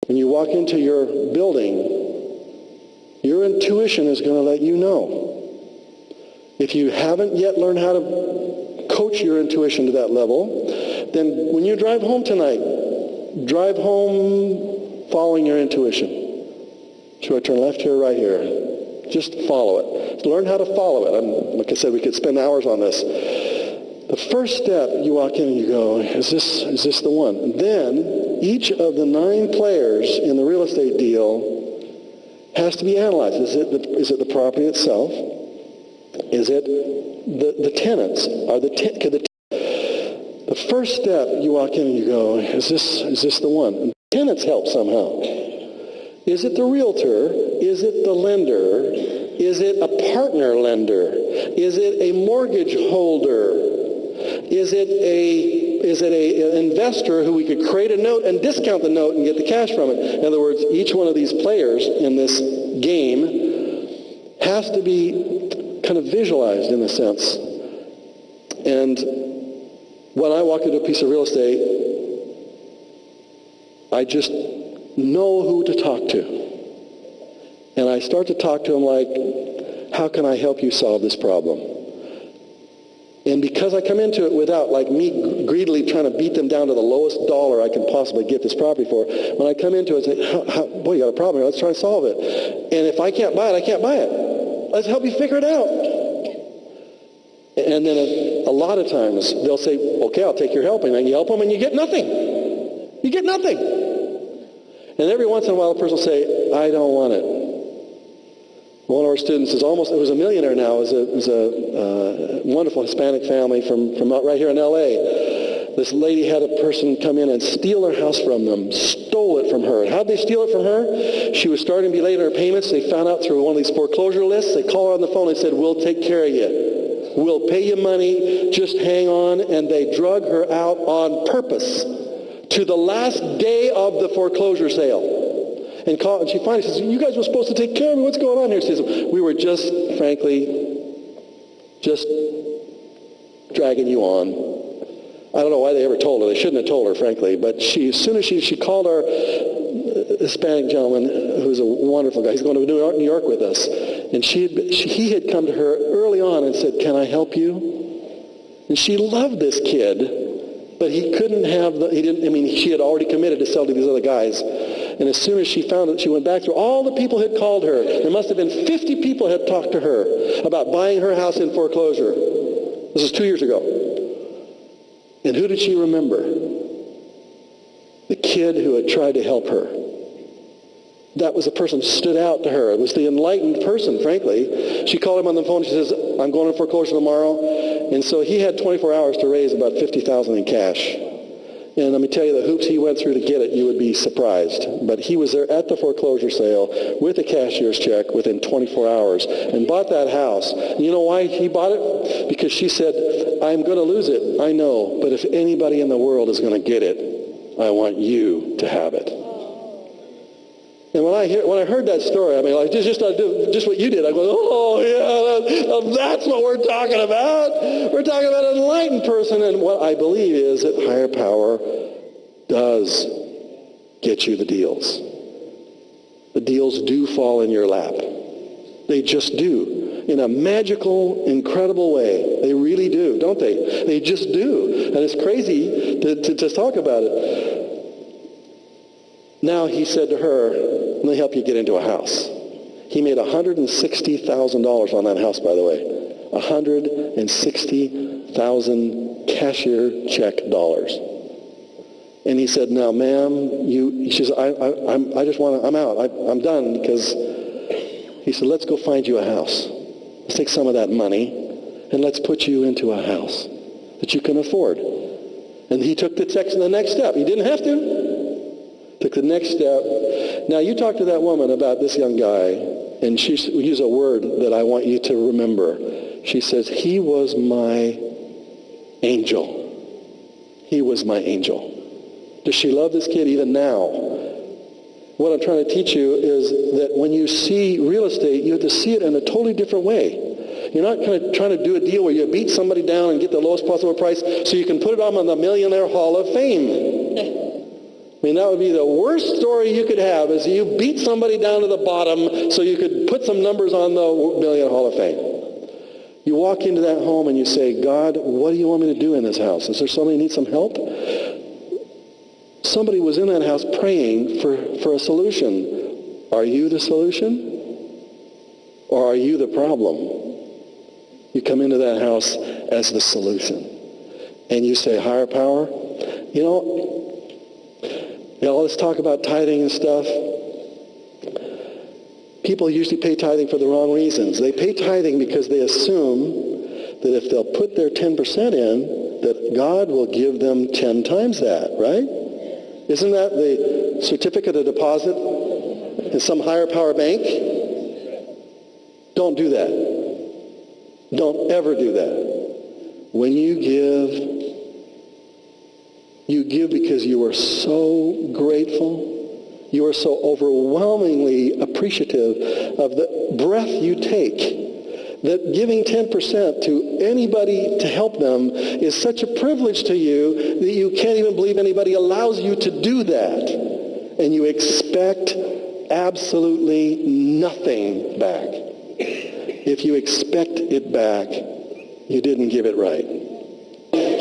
When you walk into your building, your intuition is going to let you know. If you haven't yet learned how to coach your intuition to that level, then when you drive home tonight, drive home following your intuition. Should I turn left here or right here? Just follow it. Learn how to follow it. Like I said, we could spend hours on this. The first step, you walk in and you go, is this the one? And then each of the 9 players in the real estate deal has to be analyzed. Is it the property itself? Is it the tenants? The first step, you walk in and you go, is this the one? And tenants help somehow. Is it the realtor? Is it the lender? Is it a partner lender? Is it a mortgage holder? Is it an investor who we could create a note and discount the note and get the cash from it? In other words, each one of these players in this game has to be kind of visualized in a sense. And when I walk into a piece of real estate, I just know who to talk to. And I start to talk to them like, how can I help you solve this problem? And because I come into it without like me greedily trying to beat them down to the lowest dollar I can possibly get this property for, when I come into it, I say, boy, you got a problem here, let's try and solve it. And if I can't buy it, I can't buy it. Let's help you figure it out. And then a lot of times they'll say, okay, I'll take your help. And then you help them and you get nothing. You get nothing. And every once in a while a person will say, I don't want it. One of our students it was a millionaire now. It was a wonderful Hispanic family from out right here in L.A. This lady had a person come in and steal her house from them, stole it from her. And how'd they steal it from her? She was starting to be late on her payments. They found out through one of these foreclosure lists. They called her on the phone and said, we'll take care of you. We'll pay you money. Just hang on. And they drug her out on purpose to the last day of the foreclosure sale. And she finally says, you guys were supposed to take care of me. What's going on here? She says, we were just, frankly, just dragging you on. I don't know why they ever told her. They shouldn't have told her, frankly. But as soon as she called our Hispanic gentleman, who's a wonderful guy. He's going to New York with us. And he had come to her early on and said, can I help you? And she loved this kid, but he couldn't have she had already committed to sell to these other guys. And as soon as she found it, she went back through all the people who had called her. There must have been 50 people had talked to her about buying her house in foreclosure. This was 2 years ago. And who did she remember? The kid who had tried to help her. That was the person who stood out to her. It was the enlightened person, frankly. She called him on the phone. She says, I'm going to foreclosure tomorrow. And so he had 24 hours to raise about $50,000 in cash. And let me tell you, the hoops he went through to get it, you would be surprised. But he was there at the foreclosure sale with a cashier's check within 24 hours and bought that house. And you know why he bought it? Because she said, I'm going to lose it, I know, but if anybody in the world is going to get it, I want you to have it. And when I heard that story, I mean, like just what you did, I go, oh yeah, that's what we're talking about. We're talking about an enlightened person, and what I believe is that higher power does get you the deals. The deals do fall in your lap. They just do. In a magical, incredible way. They really do, don't they? They just do. And it's crazy to talk about it. Now he said to her, let me help you get into a house. He made $160,000 on that house, by the way. $160,000 cashier check dollars. And he said, now, ma'am, she says, I'm out. I'm done, because he said, let's go find you a house. Let's take some of that money and let's put you into a house that you can afford. And he took the next step. He didn't have to. Took the next step. Now, you talk to that woman about this young guy, and she used a word that I want you to remember. She says, he was my angel. He was my angel. Does she love this kid even now? What I'm trying to teach you is that when you see real estate, you have to see it in a totally different way. You're not kind of trying to do a deal where you beat somebody down and get the lowest possible price so you can put it on the Millionaire Hall of Fame. mean, that would be the worst story you could have, is you beat somebody down to the bottom so you could put some numbers on the Million Hall of Fame. You walk into that home and you say, God, what do you want me to do in this house? Is there somebody who needs some help? Somebody was in that house praying for a solution. Are you the solution? Or are you the problem? You come into that house as the solution. And you say, higher power, you know, let's talk about tithing and stuff. People usually pay tithing for the wrong reasons. They pay tithing because they assume that if they'll put their 10% in, that God will give them 10 times that, right? Isn't that the certificate of deposit in some higher power bank? Don't do that. Don't ever do that. When you give because you are so grateful. You are so overwhelmingly appreciative of the breath you take that giving 10% to anybody to help them is such a privilege to you that you can't even believe anybody allows you to do that. And you expect absolutely nothing back. If you expect it back, you didn't give it right.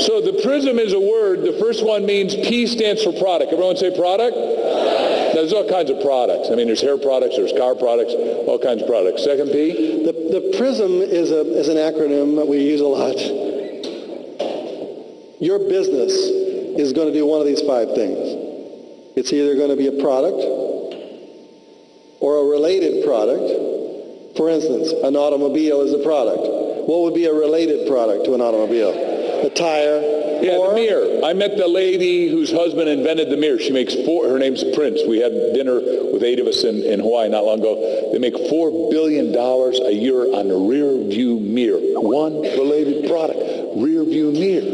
So the prism is a word. The first one means P stands for product. Everyone say product? There's all kinds of products. I mean, there's hair products, there's car products, all kinds of products. Second P? The PRISM is an acronym that we use a lot. Your business is going to do one of these 5 things. It's either going to be a product or a related product. For instance, an automobile is a product. What would be a related product to an automobile? A tire. Yeah, the mirror. I met the lady whose husband invented the mirror. She makes her name's Prince. We had dinner with 8 of us in Hawaii not long ago. They make $4 billion a year on a rear view mirror. One related product, rear view mirror.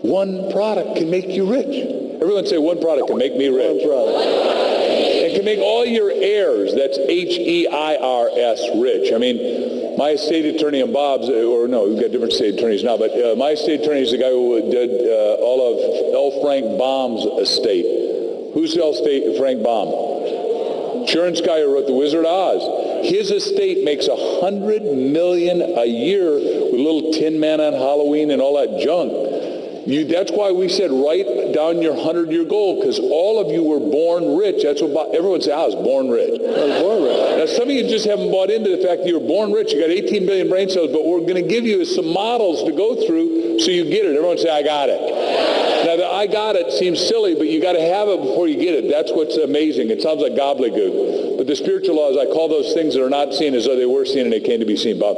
One product can make you rich. Everyone say, one product can make me rich. One product. It can make all your heirs, that's H-E-I-R-S, rich. I mean, my estate attorney and Bob's, or no, we've got different estate attorneys now, but my estate attorney is the guy who did all of L. Frank Baum's estate. Who's L. Frank Baum? Insurance guy who wrote The Wizard of Oz. His estate makes $100 million a year with little Tin Man on Halloween and all that junk. That's why we said write down your 100-year goal, because all of you were born rich. That's what everyone says, I was born rich. I was born rich. Now, some of you just haven't bought into the fact that you were born rich. You got 18 billion brain cells, but we're going to give you some models to go through so you get it. Everyone say, I got it. Now, the I got it seems silly, but you got to have it before you get it. That's what's amazing. It sounds like gobbledygook. But the spiritual laws, I call those things that are not seen as though they were seen and they came to be seen. Bob?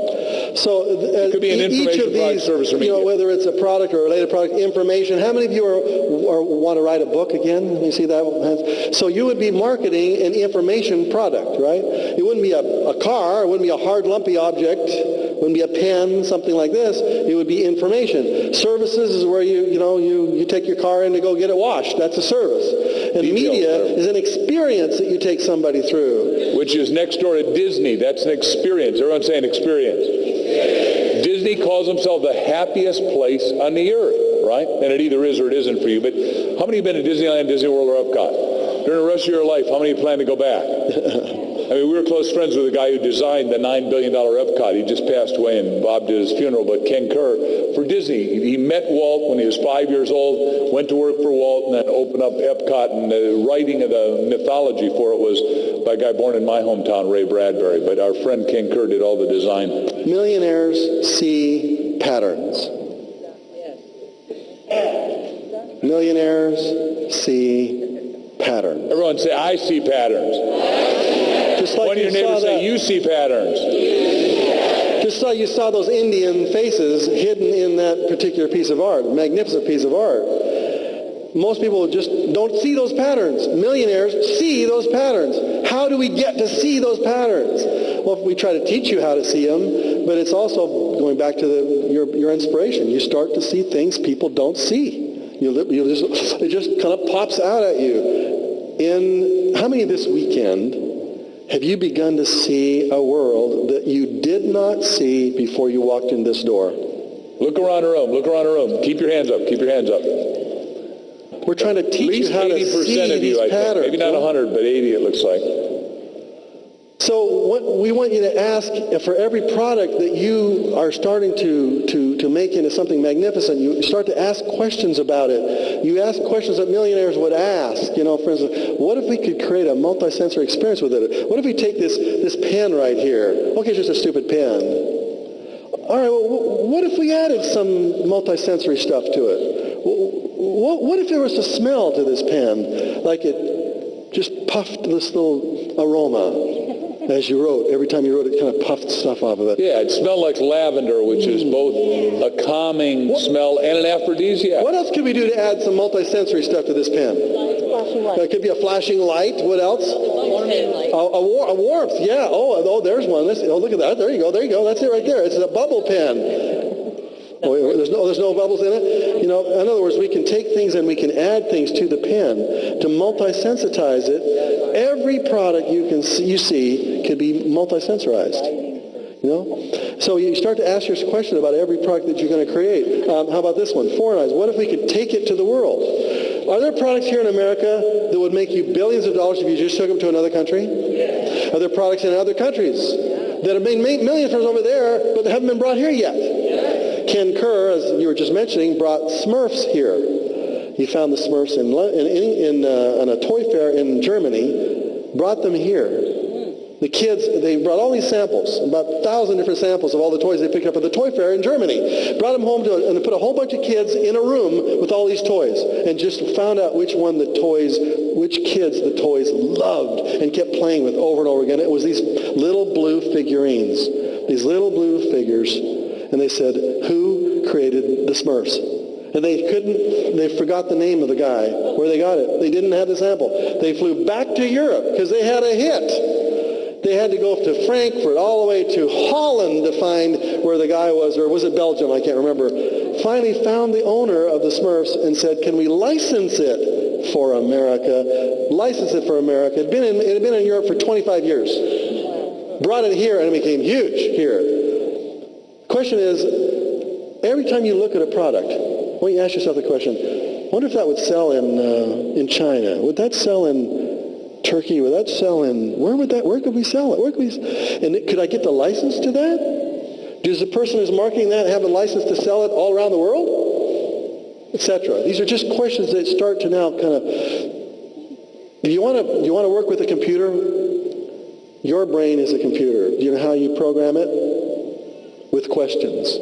So it could be an information product, service, or media. Whether it's a product or a related product, information. How many of you want to write a book again? Let me see that. So you would be marketing an information product, right? It wouldn't be a car. It wouldn't be a hard, lumpy object. It wouldn't be a pen, something like this. It would be information. Services is where you take your car in to go get it washed. That's a service. And media is an experience that you take somebody through. Which is next door to Disney. That's an experience. Everyone's saying experience. Disney calls himself the happiest place on the earth, right? And it either is or it isn't for you. But how many have been to Disneyland, Disney World, or Epcot? During the rest of your life, how many plan to go back? I mean, we were close friends with the guy who designed the $9 billion Epcot. He just passed away, and Bob did his funeral. But Ken Kerr, for Disney, he met Walt when he was 5 years old, went to work for Walt, and then opened up Epcot. And the writing of the mythology for it was by a guy born in my hometown, Ray Bradbury. But our friend Ken Kerr did all the design. Millionaires see patterns. Millionaires see patterns. Everyone say, I see patterns. Just like one of your neighbors say, you see patterns. Just like you saw those Indian faces hidden in that particular piece of art, magnificent piece of art. Most people just don't see those patterns. Millionaires see those patterns. How do we get to see those patterns? Well, we try to teach you how to see them, but it's also going back to your inspiration. You start to see things people don't see. It just kind of pops out at you. How many this weekend have you begun to see a world that you did not see before you walked in this door? Look around the room. Look around the room. Keep your hands up. Keep your hands up. We're trying to At teach least you how to 80% see of these you, I think. patterns. Maybe not 100, but 80 it looks like. So what we want you to ask for every product that you are starting to make into something magnificent, you start to ask questions about it. You ask questions that millionaires would ask. You know, for instance, what if we could create a multi-sensory experience with it? What if we take this pen right here? Okay, it's just a stupid pen. All right, well, what if we added some multi-sensory stuff to it? What if there was a smell to this pen, like it just puffed this little aroma as you wrote? Every time you wrote, it kind of puffed stuff off of it. Yeah, it smelled like lavender, which is both a calming smell and an aphrodisiac. What else could we do to add some multi-sensory stuff to this pen? It could be a flashing light. What else? A warmth. Yeah. Oh, there's one. Look at that. There you go. That's it right there. It's a bubble pen. Oh, there's no bubbles in it? You know, in other words, we can take things and we can add things to the pen to multi-sensitize it. Every product you see can be multi-sensorized. You know? So you start to ask yourself a question about every product that you're going to create. How about this one? Foreign eyes. What if we could take it to the world? Are there products here in America that would make you billions of dollars if you just took them to another country? Are there products in other countries that have made millions over there, but they haven't been brought here yet? Ken Kerr, as you were just mentioning, brought Smurfs here. He found the Smurfs in a toy fair in Germany, brought them here. The kids, they brought all these samples, about 1,000 different samples of all the toys they picked up at the toy fair in Germany. Brought them home and they put a whole bunch of kids in a room with all these toys and just found out which kids the toys loved and kept playing with over and over again. It was these little blue figurines, these little blue figures. And they said, who created the Smurfs? And they forgot the name of the guy, where they got it. They didn't have the sample. They flew back to Europe because they had a hit. They had to go to Frankfurt, all the way to Holland to find where the guy was, or was it Belgium? I can't remember. Finally found the owner of the Smurfs and said, can we license it for America? License it for America. It had been in Europe for 25 years. Brought it here and it became huge here. Question is, every time you look at a product, why don't you ask yourself the question, I wonder if that would sell in China? Would that sell in Turkey? Would that sell where could we sell it? Could I get the license to that? Does the person who's marketing that have a license to sell it all around the world? Etc. These are just questions that start to now kind of, if you want to work with a computer, your brain is a computer. Do you know how you program it? With questions.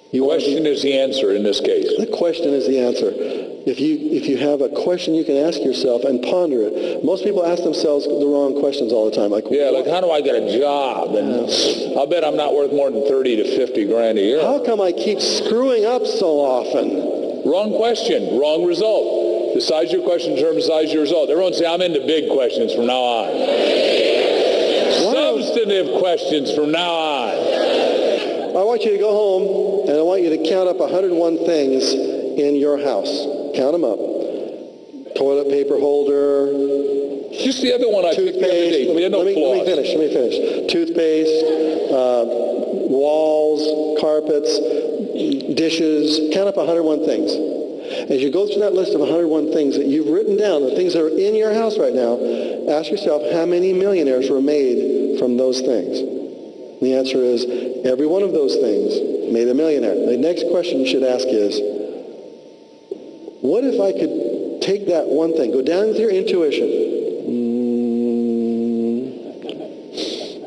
Question is the answer in this case. The question is the answer. If you have a question you can ask yourself and ponder it. Most people ask themselves the wrong questions all the time. Like how do I get a job? And I'll bet I'm not worth more than 30 to 50 grand a year. How come I keep screwing up so often? Wrong question, wrong result. The size of your question determines the size of your result. Everyone say, I'm into big questions from now on. Substantive questions from now on. I want you to go home and I want you to count up 101 things in your house. Count them up. Toilet paper holder. Just the other one I picked the other day. Let me finish. Toothpaste, walls, carpets, dishes. Count up 101 things. As you go through that list of 101 things that you've written down, the things that are in your house right now, ask yourself how many millionaires were made from those things. The answer is every one of those things made a millionaire. The next question you should ask is, what if I could take that one thing, go down with your intuition.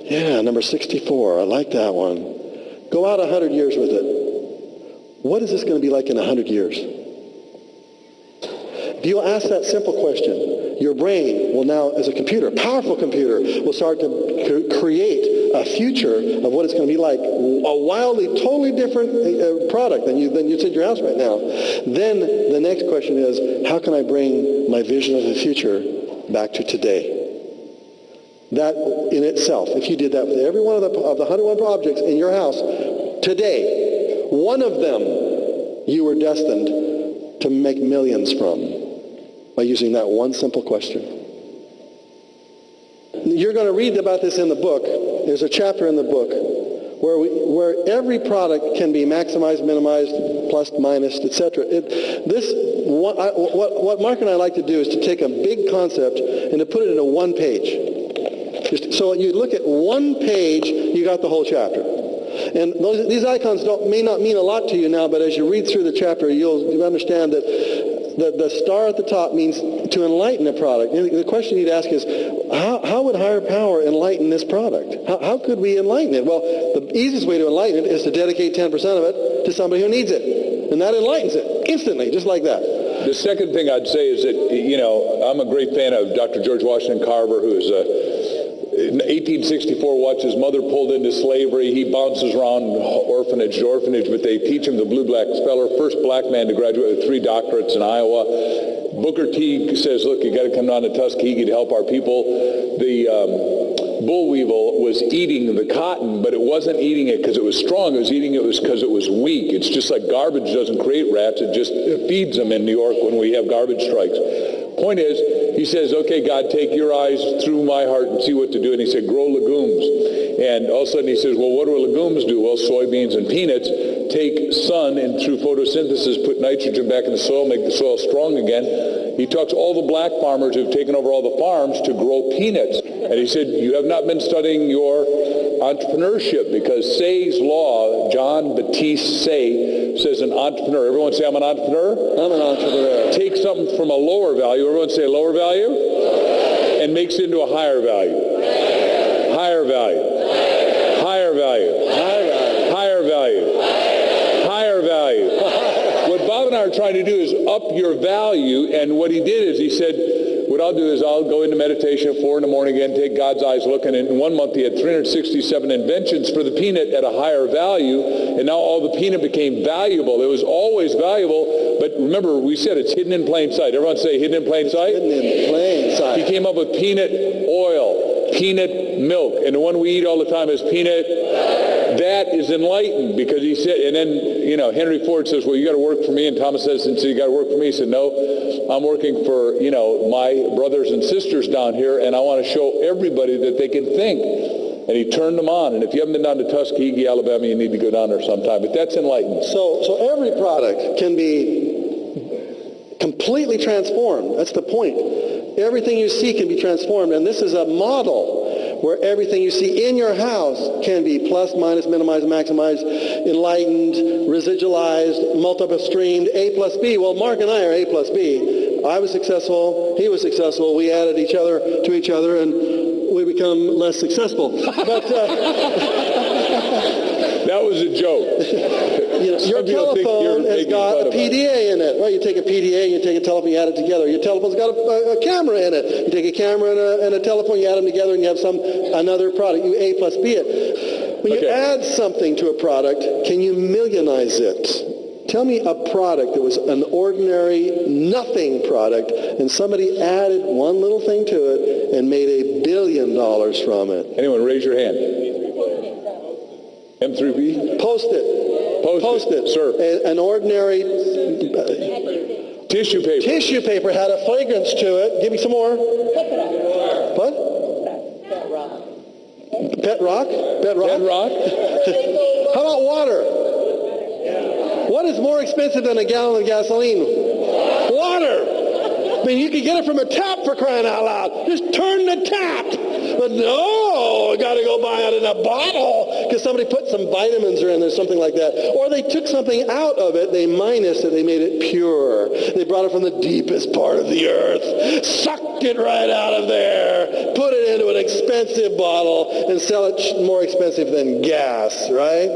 Yeah, number 64. I like that one. Go out 100 years with it. What is this going to be like in 100 years? If you'll ask that simple question, your brain will now, as a computer, a powerful computer, will start to create a future of what it's going to be like, a wildly, totally different product than you'd see in your house right now. Then the next question is, how can I bring my vision of the future back to today? That in itself, if you did that with every one of the 101 objects in your house, today, one of them you were destined to make millions from by using that one simple question. You're going to read about this in the book. There's a chapter in the book where every product can be maximized, minimized, plus, minus, etc. What Mark and I like to do is to take a big concept and to put it into one page. So you look at one page, you got the whole chapter. And these icons may not mean a lot to you now, but as you read through the chapter, you'll understand that the star at the top means to enlighten a product. And the question you'd ask is, how would higher power enlighten this product? How could we enlighten it? Well, the easiest way to enlighten it is to dedicate 10% of it to somebody who needs it. And that enlightens it instantly, just like that. The second thing I'd say is that, I'm a great fan of Dr. George Washington Carver, who is in 1864 watched his mother pulled into slavery. He bounces around orphanage to orphanage, but they teach him the blue-black speller, first black man to graduate with 3 doctorates in Iowa. Booker T says, look, you got to come down to Tuskegee to help our people. The boll weevil was eating the cotton, but it wasn't eating it because it was strong. It was eating it because it was weak. It's just like garbage doesn't create rats. It just feeds them in New York when we have garbage strikes. Point is, he says, okay, God, take your eyes through my heart and see what to do. And he said, grow legumes. And all of a sudden he says, well, what do legumes do? Well, soybeans and peanuts take sun and through photosynthesis put nitrogen back in the soil, make the soil strong again. He talks to all the black farmers who've taken over all the farms to grow peanuts. And he said, you have not been studying your entrepreneurship, because Say's law, John Baptiste Say, says an entrepreneur. Everyone say, I'm an entrepreneur? I'm an entrepreneur. Take something from a lower value. Everyone say lower value? And makes it into a higher value. Higher value. Higher value. Higher value. Higher value. What Bob and I are trying to do is up your value, and what he did is he said, what I'll do is I'll go into meditation at 4 in the morning again, take God's eyes looking, and in 1 month he had 367 inventions for the peanut at a higher value, and now all the peanut became valuable. It was always valuable, but remember, we said it's hidden in plain sight. Everyone say hidden in plain sight? Hidden in plain sight. He came up with peanut oil, peanut milk, and the one we eat all the time is peanut. That is enlightened, because he said, and then, Henry Ford says, well, you got to work for me, and Thomas says, and so you got to work for me. He said, no, I'm working for, my brothers and sisters down here, and I want to show everybody that they can think. And he turned them on. And if you haven't been down to Tuskegee, Alabama, you need to go down there sometime. But that's enlightened. So every product can be completely transformed. That's the point. Everything you see can be transformed. And this is a model where everything you see in your house can be plus, minus, minimized, maximized, enlightened, residualized, multiple streamed, A plus B. Well, Mark and I are A plus B. I was successful. He was successful. We added each other to each other, and we become less successful. But that was a joke. Your telephone has got a PDA in it. Well, you take a PDA and you take a telephone, you add it together. Your telephone's got a camera in it. You take a camera and a telephone, you add them together, and you have another product. You A plus B it. When you add something to a product, can you millionize it? Tell me a product that was an ordinary nothing product, and somebody added one little thing to it and made $1 billion from it. Anyone raise your hand? M3P? Post it. Sir. An ordinary tissue paper. Tissue paper had a fragrance to it. Give me some more. What? Pet rock? Pet rock? Pet rock? How about water? What is more expensive than a gallon of gasoline? Water. I mean, you could get it from a tap, for crying out loud. Just turn the tap. But no, I got to go buy it in a bottle because somebody put some vitamins in there, something like that. Or they took something out of it, they minused it, they made it pure. They brought it from the deepest part of the earth, sucked it right out of there, put it into an expensive bottle, and sell it more expensive than gas, right?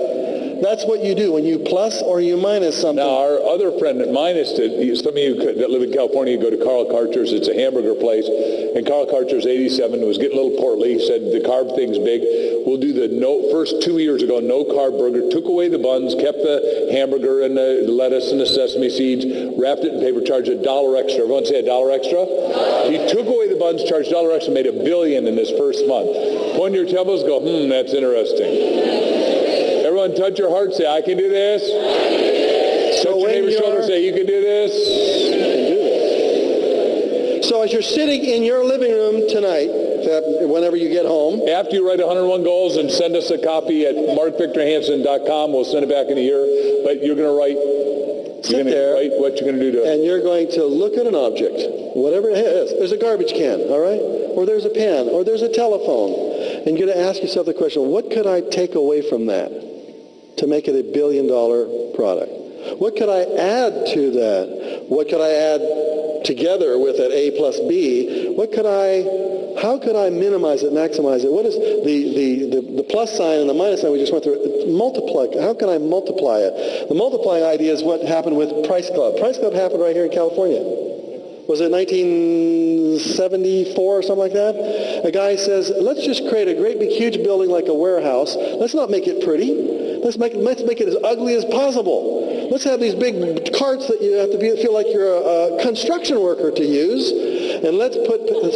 That's what you do when you plus or you minus something. Now, our other friend that minused it, some of you that live in California, you go to Carl Karcher's. It's a hamburger place. And Carl Karcher's 87, was getting a little portly. He said, the carb thing's big. We'll do the first 2 years ago, no-carb burger. Took away the buns, kept the hamburger and the lettuce and the sesame seeds, wrapped it in paper, charged $1 extra. Everyone say $1 extra? He took away the buns, charged $1 extra, made $1 billion in his first month. Point your temples, go, that's interesting. Everyone touch your heart, say, I can do this. Touch your neighbor's shoulder, say, you can do this. You can do this. So Now, as you're sitting in your living room tonight, whenever you get home, after you write 101 goals and send us a copy at markvictorhansen.com, we'll send it back in a year. But you're going to write. You're going to write what you're going to do to it. And you're going to look at an object, whatever it is. There's a garbage can, all right? Or there's a pen, or there's a telephone. And you're going to ask yourself the question, what could I take away from that to make it $1 billion product? What could I add to that? What could I add together with that A plus B? How could I minimize it, maximize it? What is the plus sign and the minus sign we just went through? Multiply. How can I multiply it? The multiplying idea is what happened with Price Club. Price Club happened right here in California. Was it 1974 or something like that? A guy says, let's just create a great big huge building like a warehouse. Let's not make it pretty. Let's make it as ugly as possible. Let's have these big carts that you have to feel like you're a construction worker to use. And let's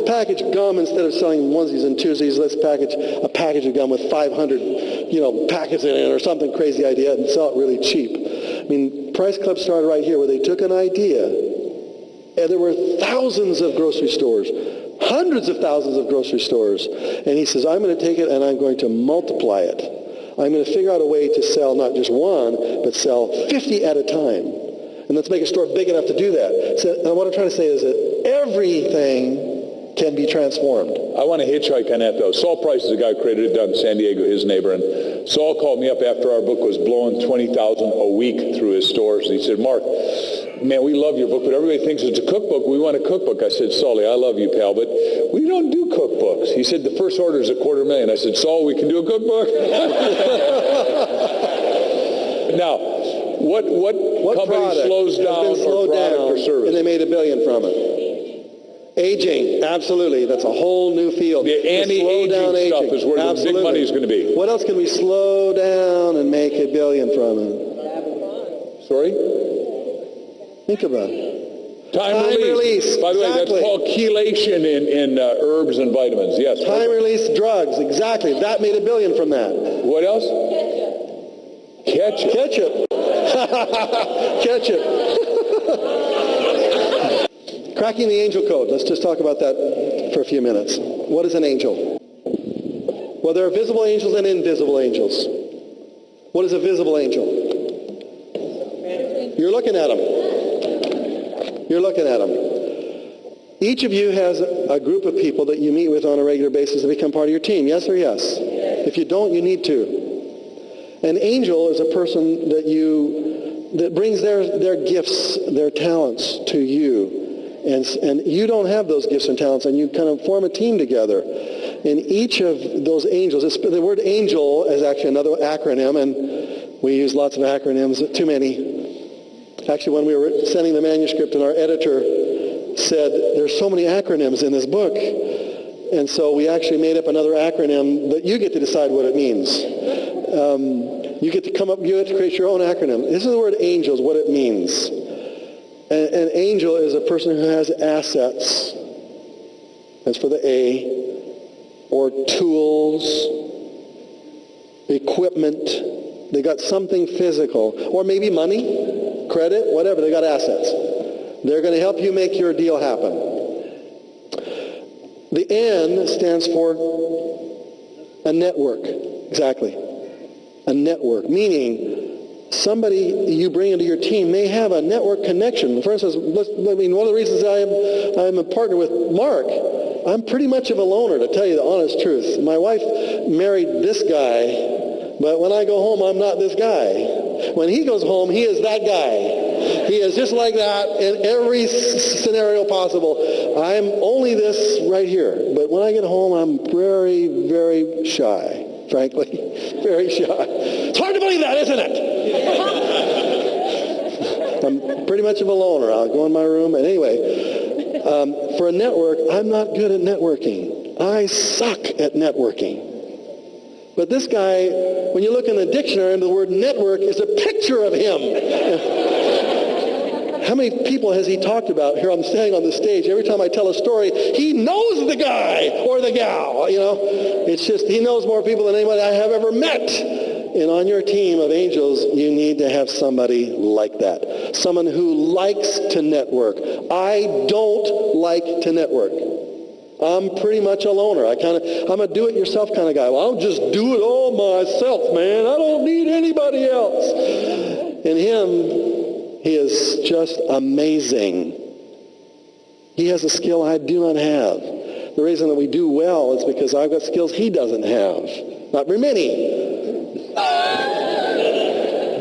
package gum instead of selling onesies and twosies. Let's package a package of gum with 500, packets in it or something crazy idea and sell it really cheap. I mean, Price Club started right here where they took an idea. And there were thousands of grocery stores, hundreds of thousands of grocery stores. And he says, I'm going to take it and I'm going to multiply it. I'm going to figure out a way to sell not just one, but sell 50 at a time. And let's make a store big enough to do that. So, and what I'm trying to say is that everything can be transformed. I want to hitchhike on that, though. Saul Price is the guy who created it down in San Diego, his neighbor. And Saul called me up after our book was blowing 20,000 a week through his stores. And he said, Mark, man, we love your book, but everybody thinks it's a cookbook. We want a cookbook. I said, Sully, I love you, pal, but we don't do cookbooks. He said, the first order is $250,000. I said, Saul, we can do a cookbook? Now, what company slows down or product or service? And they made $1 billion from it. Aging, absolutely. That's a whole new field. The anti-aging stuff is where the big money is going to be. What else can we slow down and make $1 billion from it? Sorry? Think about it. Time release. By the way, that's called chelation in herbs and vitamins. Yes. Time release drugs. Exactly. That made $1 billion from that. What else? Ketchup. Ketchup. Ketchup. Cracking the angel code. Let's just talk about that for a few minutes. What is an angel? Well, there are visible angels and invisible angels. What is a visible angel? You're looking at them. You're looking at them. Each of you has a group of people that you meet with on a regular basis to become part of your team. Yes or yes? If you don't, you need to. An angel is a person that brings their gifts, their talents to you. And you don't have those gifts and talents, and you kind of form a team together. And each of those angels, the word angel is actually another acronym, and we use lots of acronyms, too many. Actually, when we were sending the manuscript and our editor said, there's so many acronyms in this book. And so we actually made up another acronym that you get to decide what it means. You get to create your own acronym. This is the word angels, what it means. An angel is a person who has assets. That's for the A. Or tools, equipment. They got something physical. Or maybe money, credit, whatever. They got assets. They're going to help you make your deal happen. The N stands for a network. Exactly. A network, meaning somebody you bring into your team may have a network connection. For instance, one of the reasons I'm a partner with Mark, I'm pretty much of a loner, to tell you the honest truth. My wife married this guy, but when I go home, I'm not this guy. When he goes home, he is that guy. He is just like that in every scenario possible. I'm only this right here. But when I get home, I'm very, very shy, frankly. Very shy. It's hard to believe that, isn't it? I'm pretty much of a loner. I'll go in my room. And anyway, for a network, I'm not good at networking. I suck at networking. But this guy, when you look in the dictionary, the word network is a picture of him. How many people has he talked about here? I'm standing on the stage. Every time I tell a story, he knows the guy or the gal. It's just he knows more people than anybody I have ever met. And on your team of angels, you need to have somebody like that. Someone who likes to network. I don't like to network. I'm pretty much a loner. I'm a do-it-yourself kind of guy. Well, I'll just do it all myself, man. I don't need anybody else. And him, he is just amazing. He has a skill I do not have. The reason that we do well is because I've got skills he doesn't have. Not very many.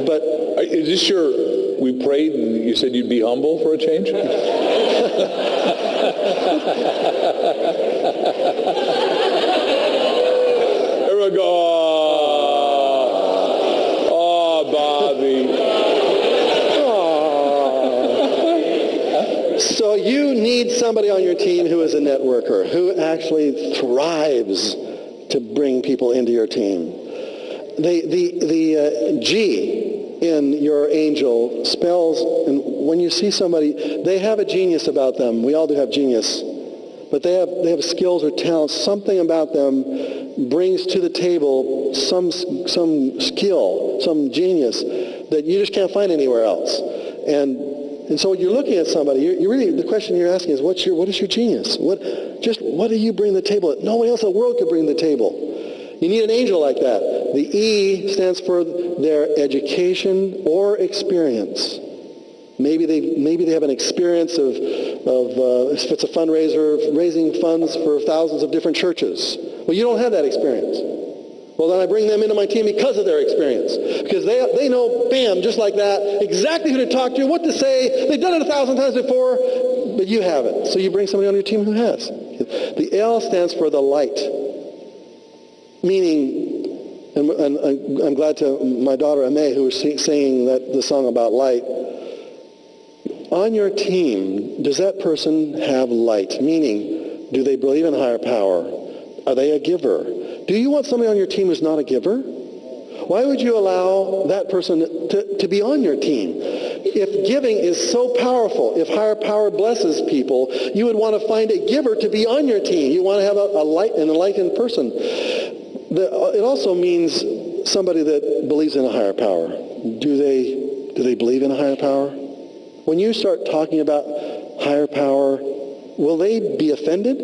But is this we prayed and you said you'd be humble for a change? Everyone go, oh, Bobby. So you need somebody on your team who is a networker, who actually thrives to bring people into your team. The G in your angel spells, and when you see somebody, they have a genius about them. We all do have genius. But they have skills or talents. Something about them brings to the table some skill, some genius that you just can't find anywhere else. And so when you're looking at somebody, you really, the question you're asking is, what is your genius? What do you bring to the table that nobody else in the world could bring to the table? You need an angel like that. The E stands for their education or experience. Maybe they have an experience of if it's a fundraiser, raising funds for thousands of different churches. Well, you don't have that experience. Well, then I bring them into my team because of their experience. Because they know, bam, just like that, exactly who to talk to, what to say. They've done it 1,000 times before, but you haven't. So you bring somebody on your team who has. The L stands for the light. Meaning, and I'm glad to my daughter Ame, who was singing the song about light. On your team, does that person have light? Meaning, do they believe in higher power? Are they a giver? Do you want somebody on your team who's not a giver? Why would you allow that person to be on your team? If giving is so powerful, if higher power blesses people, you would want to find a giver to be on your team. You want to have a light and enlightened person. It also means somebody that believes in a higher power. Do they believe in a higher power? When you start talking about higher power, will they be offended?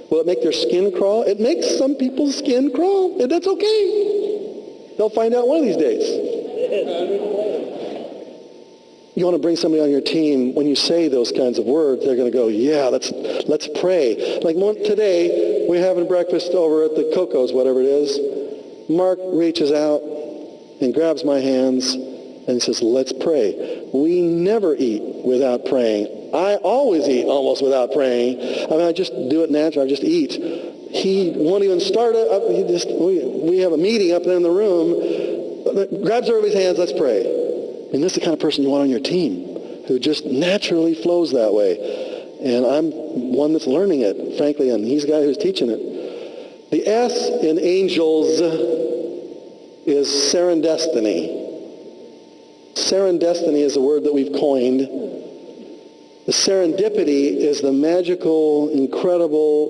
Will it make their skin crawl? It makes some people's skin crawl, and that's okay. They'll find out one of these days. You want to bring somebody on your team, when you say those kinds of words, they're going to go, yeah, let's pray. Like today, we're having breakfast over at the Coco's, whatever it is. Mark reaches out and grabs my hands and he says, let's pray. We never eat without praying. I always eat almost without praying. I mean, I just do it naturally. I just eat. He won't even start it. We have a meeting up there in the room. Grabs everybody's hands, let's pray. I mean, this is the kind of person you want on your team, who just naturally flows that way. And I'm one that's learning it, frankly, and he's the guy who's teaching it. The S in angels is serendestiny. Serendestiny is a word that we've coined. The serendipity is the magical, incredible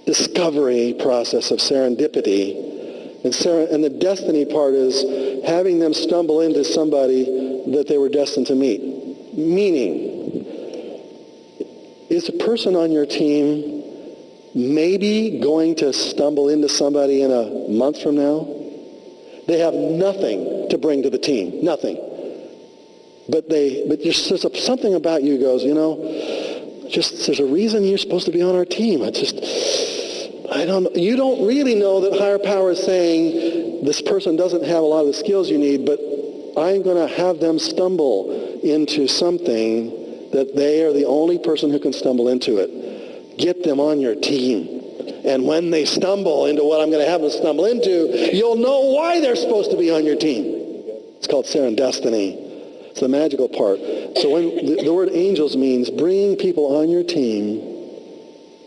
discovery process of serendipity. And the destiny part is having them stumble into somebody that they were destined to meet. Meaning, is a person on your team maybe going to stumble into somebody in a month from now? They have nothing to bring to the team. Nothing. But there's something about you goes, there's a reason you're supposed to be on our team. I don't know. You don't really know that higher power is saying this person doesn't have a lot of the skills you need, but I'm going to have them stumble into something that they are the only person who can stumble into it. Get them on your team. And when they stumble into what I'm going to have them stumble into, you'll know why they're supposed to be on your team. It's called serendestiny. It's the magical part. So when the word angels means bringing people on your team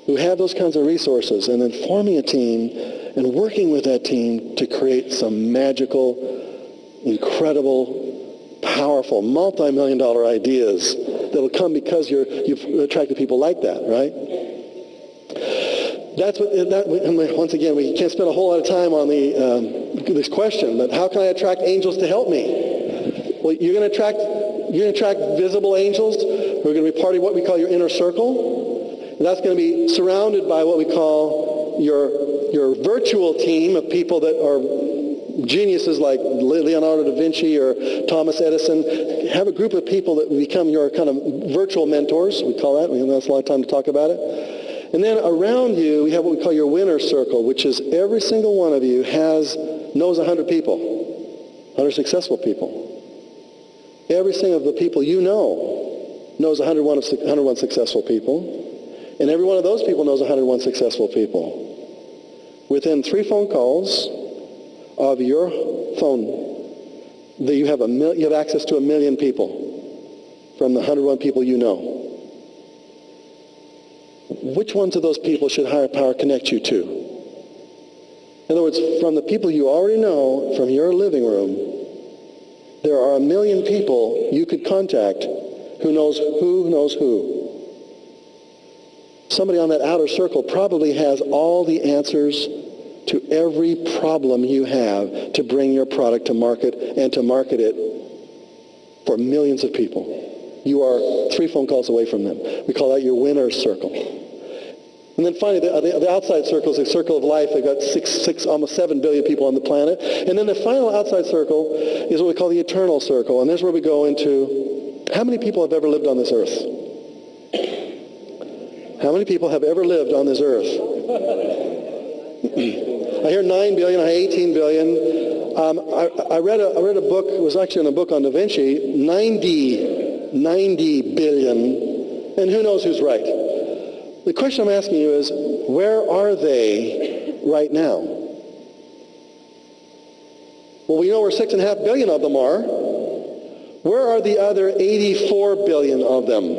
who have those kinds of resources, and then forming a team and working with that team to create some magical, incredible, powerful, multi-million-dollar ideas that'll come because you've attracted people like that, right? That's what. Once again, we can't spend a whole lot of time on the this question, but how can I attract angels to help me? Well, you're going to attract visible angels who are going to be part of what we call your inner circle. And that's going to be surrounded by what we call your virtual team of people that are geniuses like Leonardo da Vinci or Thomas Edison. Have a group of people that become your kind of virtual mentors. We call that. We have a lot of time to talk about it. And then around you, we have what we call your winner circle, which is every single one of you knows 100 people, 100 successful people. Every single of the people you know knows 101 successful people. And every one of those people knows 101 successful people. Within 3 phone calls of your phone, you have access to 1 million people from the 101 people you know. Which ones of those people should higher power connect you to? In other words, from the people you already know from your living room, there are 1 million people you could contact who knows who. Somebody on that outer circle probably has all the answers to every problem you have to bring your product to market and to market it for millions of people. You are 3 phone calls away from them. We call that your winner's circle. And then finally, the outside circle is a circle of life. They've got almost 7 billion people on the planet. And then the final outside circle is what we call the eternal circle. And there's where we go into how many people have ever lived on this earth? How many people have ever lived on this earth? I hear 9 billion, I hear 18 billion. I read a book, it was actually in a book on Da Vinci, 90 billion. And who knows who's right? The question I'm asking you is, where are they right now? Well, we know where 6.5 billion of them are. Where are the other 84 billion of them?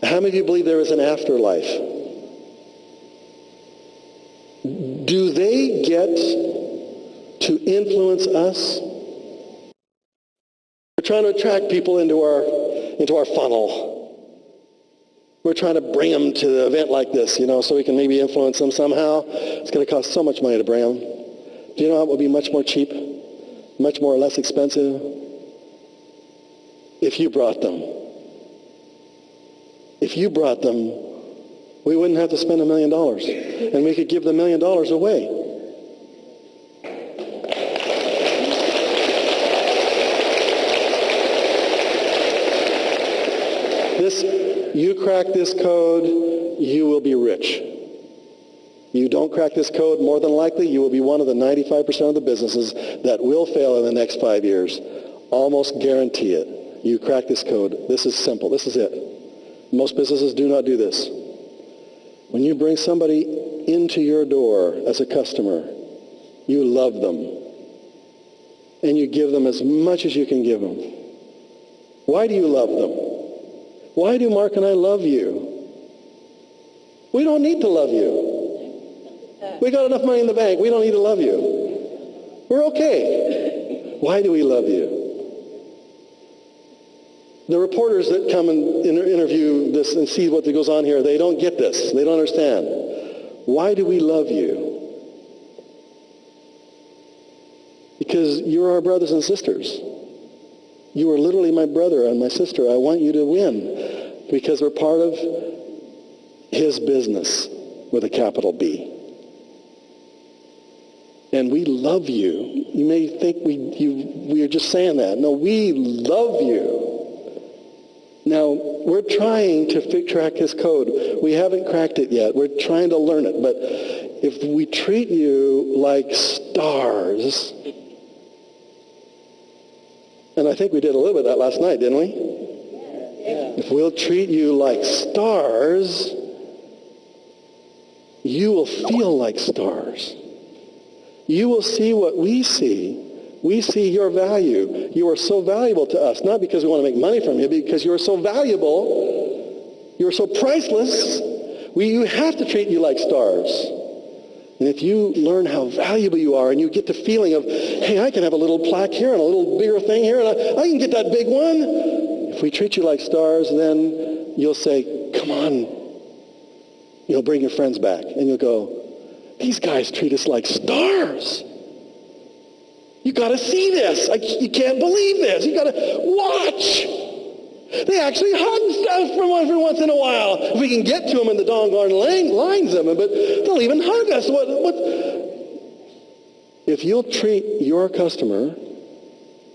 How many of you believe there is an afterlife? Do they get to influence us? We're trying to attract people into our funnel. We're trying to bring them to the event like this, so we can maybe influence them somehow. It's going to cost so much money to bring them. Do you know how it would be much more cheap, much more less expensive if you brought them? If you brought them, we wouldn't have to spend $1 million, and we could give the $1 million away. You crack this code, you will be rich. You don't crack this code, more than likely, you will be one of the 95% of the businesses that will fail in the next 5 years. Almost guarantee it. You crack this code. This is simple. This is it. Most businesses do not do this. When you bring somebody into your door as a customer, you love them. And you give them as much as you can give them. Why do you love them? Why do Mark and I love you? We don't need to love you. We got enough money in the bank. We don't need to love you. We're okay. Why do we love you? The reporters that come and interview this and see what goes on here, they don't get this. They don't understand. Why do we love you? Because you're our brothers and sisters. You are literally my brother and my sister. I want you to win because we're part of his business with a capital B. And we love you. You may think we are just saying that. No, we love you. Now, we're trying to crack his code. We haven't cracked it yet. We're trying to learn it. But if we treat you like stars, and I think we did a little bit of that last night, didn't we? Yeah. If we'll treat you like stars, you will feel like stars. You will see what we see. We see your value. You are so valuable to us, not because we want to make money from you, because you're so valuable. You're so priceless. You have to treat you like stars. And if you learn how valuable you are and you get the feeling of, hey, I can have a little plaque here and a little bigger thing here and I can get that big one. If we treat you like stars, then you'll say, come on. You'll bring your friends back and you'll go, These guys treat us like stars. You got to see this. You can't believe this. You got to watch. They actually hug stuff every once in a while. If we can get to them in the doggone lines of them, but they'll even hug us. What? If you'll treat your customer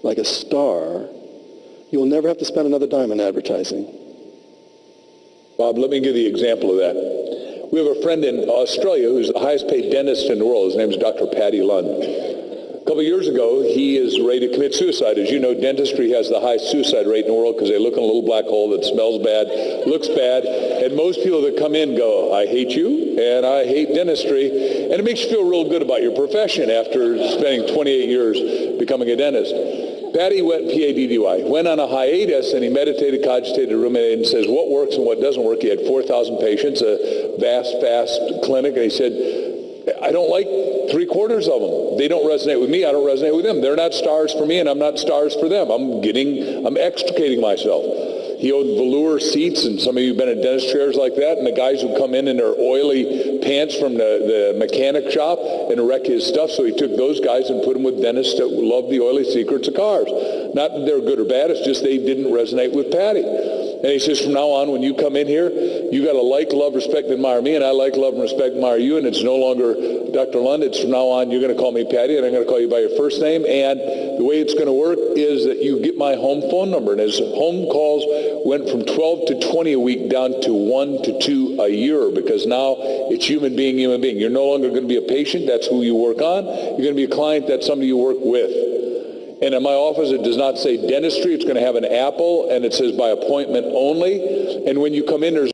like a star, you'll never have to spend another dime on advertising. Bob, let me give you an example of that. We have a friend in Australia who's the highest paid dentist in the world. His name is Dr. Patty Lund. A couple of years ago, he is ready to commit suicide. As you know, dentistry has the highest suicide rate in the world because they look in a little black hole that smells bad, looks bad, and most people that come in go, I hate you, and I hate dentistry, and it makes you feel real good about your profession after spending 28 years becoming a dentist. Patty went PADDY, went on a hiatus, and he meditated, cogitated, ruminated, and says what works and what doesn't work. He had 4,000 patients, a vast clinic, and he said, I don't like 3/4 of them. They don't resonate with me. I don't resonate with them. They're not stars for me, and I'm not stars for them. I'm extricating myself. He owned velour seats, and some of you have been in dentist chairs like that, and the guys who come in their oily pants from the mechanic shop and wreck his stuff, so he took those guys and put them with dentists that love the oily secrets of cars. Not that they're good or bad, it's just they didn't resonate with Patty. And he says, from now on, when you come in here, you got to like, love, respect, and admire me, and I like, love, and respect, and admire you, and it's no longer Dr. Lund. It's from now on, you're going to call me Patty, and I'm going to call you by your first name, and the way it's going to work is that you get my home phone number. And his home calls went from 12 to 20 a week down to 1 to 2 a year, because now it's human being. You're no longer going to be a patient. That's who you work on. You're going to be a client. That's somebody you work with. And in my office, it does not say dentistry. It's going to have an apple, and it says by appointment only. And when you come in, there's